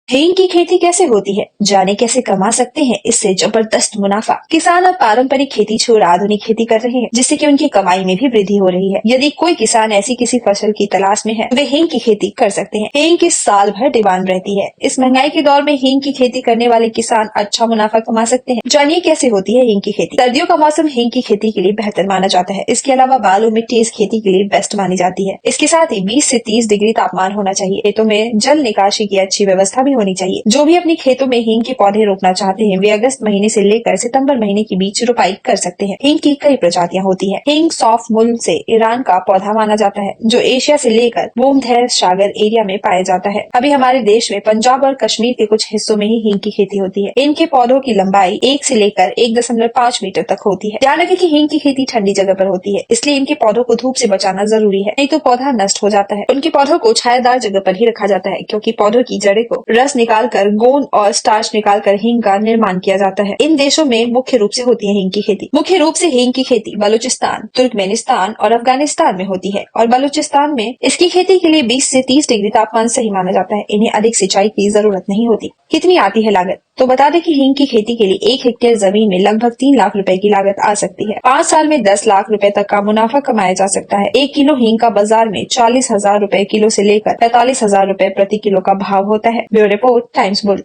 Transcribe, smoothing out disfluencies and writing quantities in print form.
हींग की खेती कैसे होती है, जाने कैसे कमा सकते हैं इससे जबरदस्त मुनाफा। किसान अब पारंपरिक खेती छोड़ आधुनिक खेती कर रहे हैं, जिससे कि उनकी कमाई में भी वृद्धि हो रही है। यदि कोई किसान ऐसी किसी फसल की तलाश में है, वे हींग की खेती कर सकते हैं। हींग की साल भर डिमांड रहती है। इस महंगाई के दौर में हींग की खेती करने वाले किसान अच्छा मुनाफा कमा सकते हैं। जानिए कैसे होती है हींग की खेती। सर्दियों का मौसम हींग की खेती के लिए बेहतर माना जाता है। इसके अलावा बालू मिट्टी इस खेती के लिए बेस्ट मानी जाती है। इसके साथ ही 20 से 30 डिग्री तापमान होना चाहिए। खेतों में जल निकासी की अच्छी व्यवस्था भी होनी चाहिए। जो भी अपने खेतों में हींग के पौधे रोपना चाहते हैं, वे अगस्त महीने से लेकर सितंबर महीने के बीच रोपाई कर सकते हैं। हींग की कई प्रजातियां होती हैं। हींग सौफ मूल से ईरान का पौधा माना जाता है, जो एशिया से लेकर भूमध्य सागर एरिया में पाया जाता है। अभी हमारे देश में पंजाब और कश्मीर के कुछ हिस्सों में ही हींग की खेती होती है। इनके पौधों की लंबाई 1 से लेकर 1.5 मीटर तक होती है। ध्यान रखें कि हींग की खेती ठंडी जगह पर होती है, इसलिए इनके पौधों को धूप से बचाना जरूरी है, नहीं तो पौधा नष्ट हो जाता है। उनके पौधों को छायादार जगह पर ही रखा जाता है, क्योंकि पौधों की जड़ें को रस निकालकर गोंद और स्टार्च निकालकर हींग का निर्माण किया जाता है। इन देशों में मुख्य रूप से होती है हींग की खेती। मुख्य रूप से हींग की खेती बलूचिस्तान, तुर्कमेनिस्तान और अफगानिस्तान में होती है, और बलूचिस्तान में इसकी खेती के लिए 20 से 30 डिग्री तापमान सही माना जाता है। इन्हें अधिक सिंचाई की जरूरत नहीं होती। कितनी आती है लागत, तो बता दें कि हींग की खेती के लिए 1 हेक्टेयर जमीन में लगभग 3 लाख रुपए की लागत आ सकती है। 5 साल में 10 लाख रुपए तक का मुनाफा कमाया जा सकता है। 1 किलो हींग का बाजार में 40,000 रुपए किलो से लेकर 45,000 रुपए प्रति किलो का भाव होता है। Bureau report, times bull.